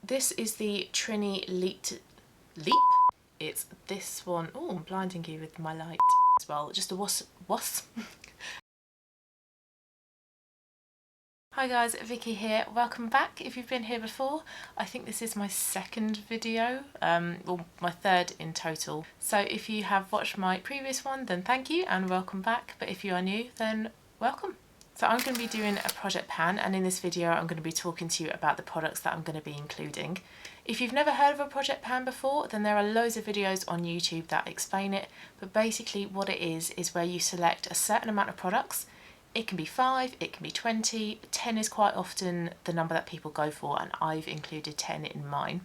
This is the Trini Leap. It's this one. Oh, I'm blinding you with my light as well. Just a wasp. Hi guys, Vicky here. Welcome back. If you've been here before, I think this is my second video, or my third in total. So if you have watched my previous one, then thank you and welcome back. But if you are new, then welcome. So I'm going to be doing a project pan, and in this video I'm going to be talking to you about the products that I'm going to be including. If you've never heard of a project pan before, then there are loads of videos on YouTube that explain it, but basically what it is where you select a certain amount of products. It can be 5, it can be 20, 10 is quite often the number that people go for, and I've included 10 in mine.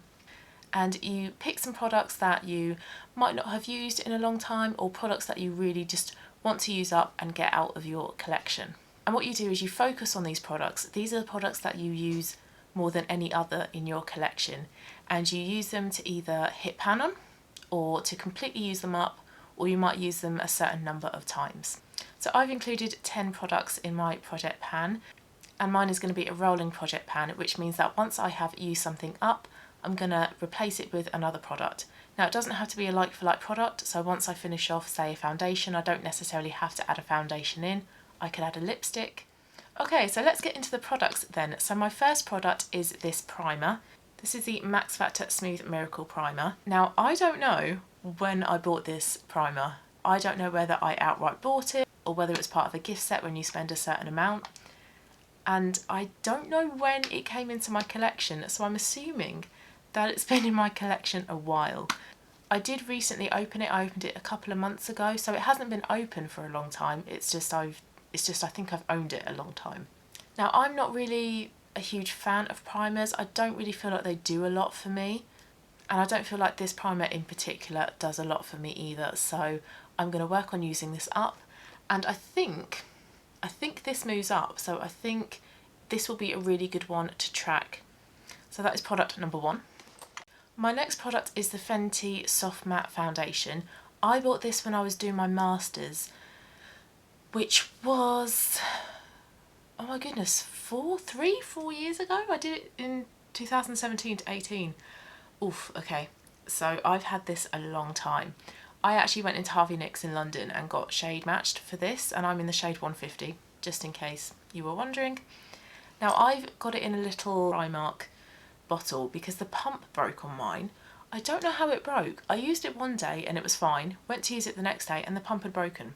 And you pick some products that you might not have used in a long time, or products that you really just want to use up and get out of your collection. And what you do is you focus on these products. These are the products that you use more than any other in your collection, and you use them to either hit pan on, or to completely use them up, or you might use them a certain number of times. So I've included 10 products in my project pan, and mine is going to be a rolling project pan, which means that once I have used something up, I'm going to replace it with another product. Now it doesn't have to be a like for like product, so once I finish off, say, a foundation, I don't necessarily have to add a foundation in. I could add a lipstick. Okay, so let's get into the products then. So my first product is this primer. This is the Max Factor Smooth Miracle Primer. Now I don't know when I bought this primer. I don't know whether I outright bought it or whether it's part of a gift set when you spend a certain amount. And I don't know when it came into my collection, so I'm assuming that it's been in my collection a while. I did recently open it. I opened it a couple of months ago, so it hasn't been open for a long time. It's just I think I've owned it a long time. Now I'm not really a huge fan of primers. I don't really feel like they do a lot for me, and I don't feel like this primer in particular does a lot for me either, so I'm going to work on using this up. And I think this moves up, so I think this will be a really good one to track. So that is product number 1. My next product is the Fenty Soft Matte Foundation. I bought this when I was doing my masters, which was, oh my goodness, 4 years ago. I did it in 2017 to 18. Oof, okay, so I've had this a long time. I actually went into Harvey Nicks in London and got shade matched for this, and I'm in the shade 150, just in case you were wondering. Now I've got it in a little Primark bottle because the pump broke on mine. I don't know how it broke. I used it one day and it was fine, went to use it the next day and the pump had broken.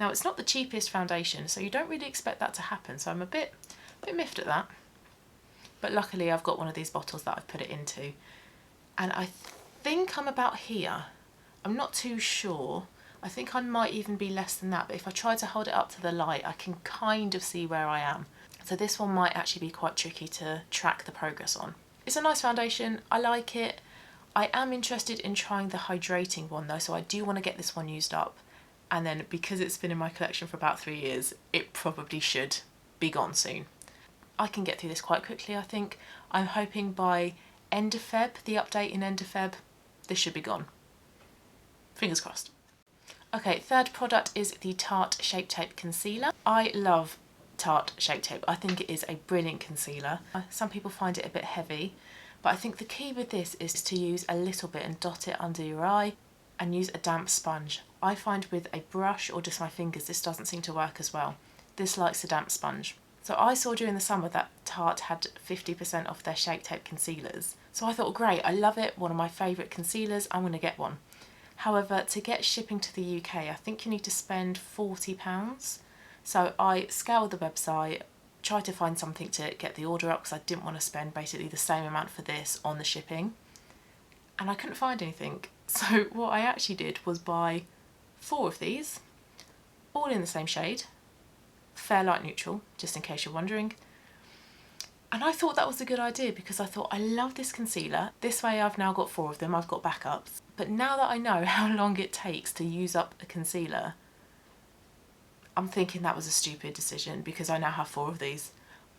Now it's not the cheapest foundation, so you don't really expect that to happen, so I'm a bit miffed at that. But luckily I've got one of these bottles that I've put it into, and I think I'm about here. I'm not too sure. I think I might even be less than that, but if I try to hold it up to the light, I can kind of see where I am. So this one might actually be quite tricky to track the progress on. It's a nice foundation, I like it. I am interested in trying the hydrating one though, so I do want to get this one used up. And then because it's been in my collection for about 3 years, it probably should be gone soon. I can get through this quite quickly, I think. I'm hoping by end of Feb, the update in end of Feb, this should be gone. Fingers crossed. Okay, third product is the Tarte Shape Tape Concealer. I love Tarte Shape Tape. I think it is a brilliant concealer. Some people find it a bit heavy, but I think the key with this is to use a little bit and dot it under your eye and use a damp sponge. I find with a brush or just my fingers, this doesn't seem to work as well. This likes a damp sponge. So I saw during the summer that Tarte had 50% off their Shape Tape concealers. So I thought, great, I love it, one of my favourite concealers, I'm going to get one. However, to get shipping to the UK, I think you need to spend £40. So I scoured the website, tried to find something to get the order up because I didn't want to spend basically the same amount for this on the shipping. And I couldn't find anything. So what I actually did was buy 4 of these, all in the same shade, fair light neutral, just in case you're wondering. And I thought that was a good idea because I thought, I love this concealer. This way I've now got 4 of them, I've got backups. But now that I know how long it takes to use up a concealer, I'm thinking that was a stupid decision because I now have 4 of these.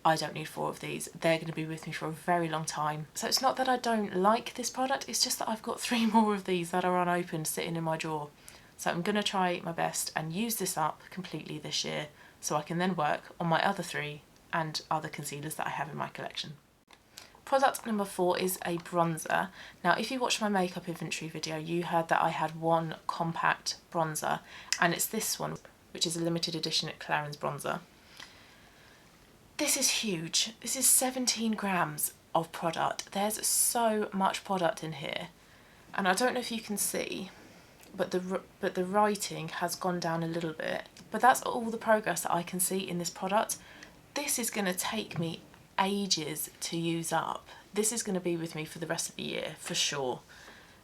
I don't need 4 of these. They're going to be with me for a very long time. So it's not that I don't like this product, it's just that I've got 3 more of these that are unopened sitting in my drawer. So I'm going to try my best and use this up completely this year so I can then work on my other 3 and other concealers that I have in my collection. Product number 4 is a bronzer. Now if you watched my makeup inventory video, you heard that I had one compact bronzer, and it's this one, which is a limited edition at Clarins bronzer. This is huge. This is 17 grams of product. There's so much product in here, and I don't know if you can see, but the writing has gone down a little bit, but that's all the progress that I can see in this product. This is going to take me ages to use up. This is going to be with me for the rest of the year for sure.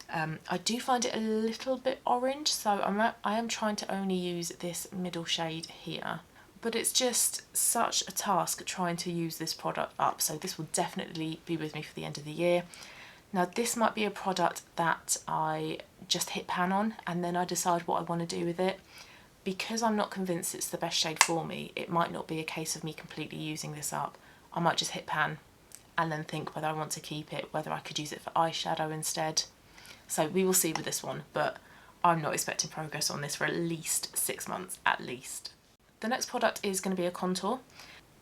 I do find it a little bit orange, so I am trying to only use this middle shade here, but it's just such a task trying to use this product up, so this will definitely be with me for the end of the year. Now this might be a product that I just hit pan on and then I decide what I want to do with it. Because I'm not convinced it's the best shade for me, it might not be a case of me completely using this up. I might just hit pan and then think whether I want to keep it, whether I could use it for eyeshadow instead. So we will see with this one, but I'm not expecting progress on this for at least 6 months, at least. The next product is going to be a contour.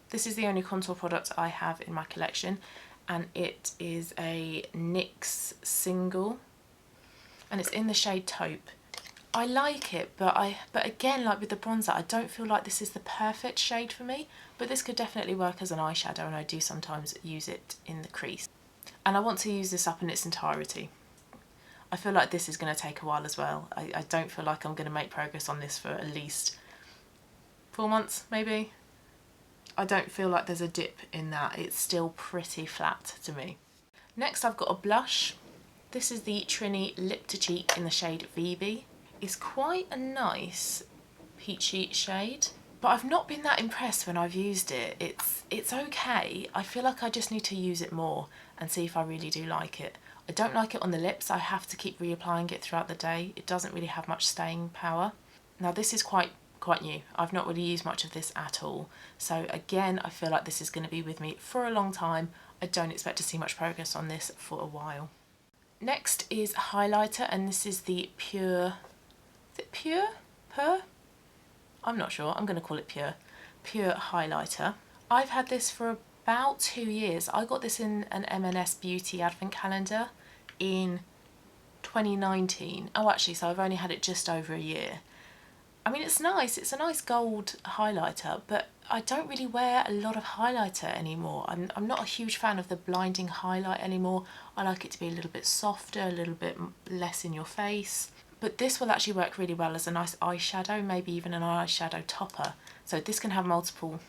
This is the only contour product I have in my collection, and it is a NYX Single, and it's in the shade Taupe. I like it, but again, like with the bronzer, I don't feel like this is the perfect shade for me, but this could definitely work as an eyeshadow, and I do sometimes use it in the crease. And I want to use this up in its entirety. I feel like this is going to take a while as well. I don't feel like I'm going to make progress on this for at least 4 months, maybe. I don't feel like there's a dip in that. It's still pretty flat to me. Next I've got a blush. This is the Trini Lip to Cheek in the shade VB. It's quite a nice peachy shade, but I've not been that impressed when I've used it. It's okay. I feel like I just need to use it more and see if I really do like it. I don't like it on the lips. I have to keep reapplying it throughout the day. It doesn't really have much staying power. Now this is quite new. I've not really used much of this at all. So again, I feel like this is going to be with me for a long time. I don't expect to see much progress on this for a while. Next is highlighter, and this is the Pure, is it Pure? Pure? I'm not sure, I'm going to call it Pure. Pure highlighter. I've had this for about 2 years. I got this in an M&S Beauty advent calendar in 2019. Oh actually, so I've only had it just over a year. I mean, it's nice, it's a nice gold highlighter, but I don't really wear a lot of highlighter anymore. I'm not a huge fan of the blinding highlight anymore. I like it to be a little bit softer, a little bit less in your face. But this will actually work really well as a nice eyeshadow, maybe even an eyeshadow topper. So this can have multiple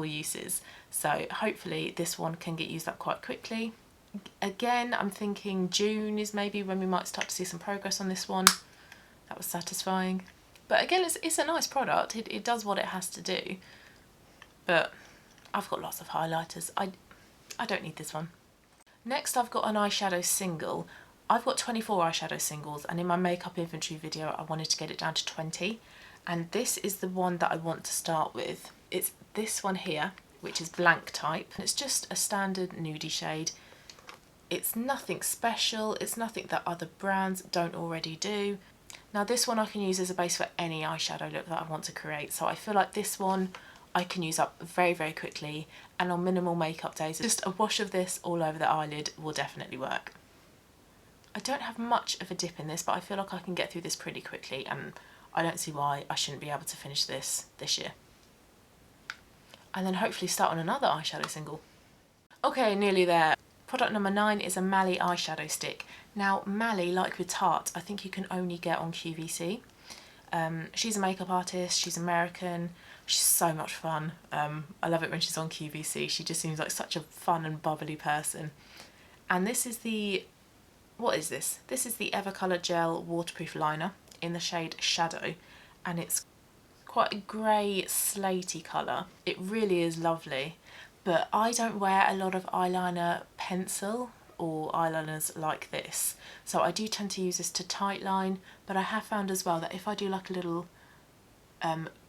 uses. So hopefully this one can get used up quite quickly. Again, I'm thinking June is maybe when we might start to see some progress on this one. That was satisfying. But again, it's a nice product. It does what it has to do. But I've got lots of highlighters. I don't need this one. Next, I've got an eyeshadow single. I've got 24 eyeshadow singles, and in my makeup inventory video, I wanted to get it down to 20. And this is the one that I want to start with. It's this one here, which is blank type. It's just a standard nudie shade. It's nothing special. It's nothing that other brands don't already do. Now this one I can use as a base for any eyeshadow look that I want to create, so I feel like this one I can use up very, very quickly, and on minimal makeup days, just a wash of this all over the eyelid will definitely work. I don't have much of a dip in this, but I feel like I can get through this pretty quickly, and I don't see why I shouldn't be able to finish this year. And then hopefully start on another eyeshadow single. Okay, nearly there. Product number 9 is a Mally eyeshadow stick. Now Mally, like with Tarte, I think you can only get on QVC. She's a makeup artist, she's American, she's so much fun. I love it when she's on QVC. She just seems like such a fun and bubbly person. And this is the, what is this? This is the Evercolour Gel Waterproof Liner in the shade Shadow, and it's quite a grey slaty colour. It really is lovely. But I don't wear a lot of eyeliner pencil or eyeliners like this, so I do tend to use this to tightline, but I have found as well that if I do like a little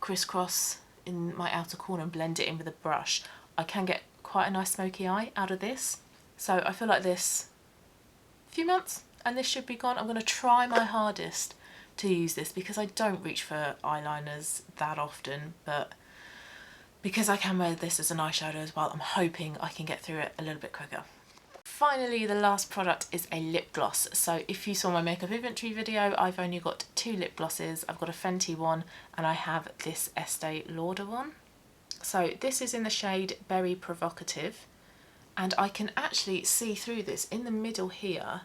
crisscross in my outer corner and blend it in with a brush, I can get quite a nice smoky eye out of this. So I feel like this, a few months and this should be gone. I'm going to try my hardest to use this because I don't reach for eyeliners that often, but because I can wear this as an eyeshadow as well, I'm hoping I can get through it a little bit quicker. Finally, the last product is a lip gloss. So if you saw my makeup inventory video, I've only got 2 lip glosses. I've got a Fenty one and I have this Estee Lauder one. So this is in the shade Berry Provocative, and I can actually see through this. In the middle here,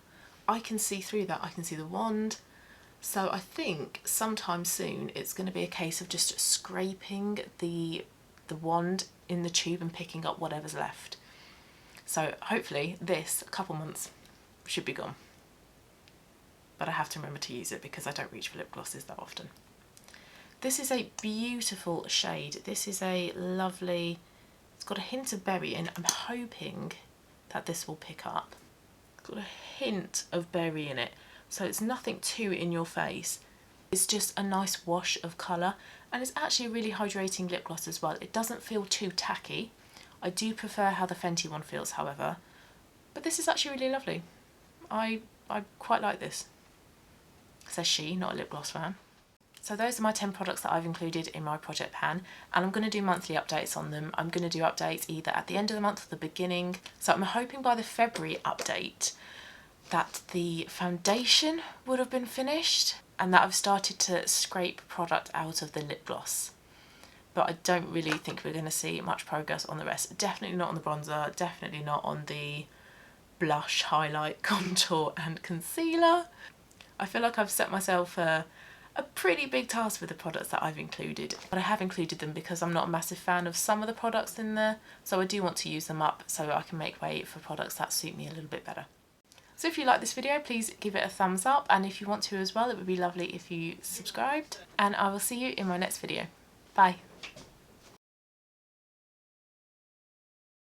I can see through that. I can see the wand. So I think sometime soon it's going to be a case of just scraping the wand in the tube and picking up whatever's left. So hopefully this, a couple months, should be gone. But I have to remember to use it because I don't reach for lip glosses that often. This is a beautiful shade. This is a lovely, it's got a hint of berry in. I'm hoping that this will pick up. It's got a hint of berry in it, so it's nothing too in your face. It's just a nice wash of colour, and it's actually a really hydrating lip gloss as well. It doesn't feel too tacky. I do prefer how the Fenty one feels, however, but this is actually really lovely. I quite like this. Says she, not a lip gloss fan. So those are my 10 products that I've included in my project pan, and I'm going to do monthly updates on them. I'm going to do updates either at the end of the month or the beginning. So I'm hoping by the February update that the foundation would have been finished and that I've started to scrape product out of the lip gloss. But I don't really think we're going to see much progress on the rest. Definitely not on the bronzer, definitely not on the blush, highlight, contour and concealer. I feel like I've set myself a pretty big task with the products that I've included. But I have included them because I'm not a massive fan of some of the products in there, so I do want to use them up so I can make way for products that suit me a little bit better. So if you like this video, please give it a thumbs up, and if you want to as well, it would be lovely if you subscribed, and I will see you in my next video. Bye.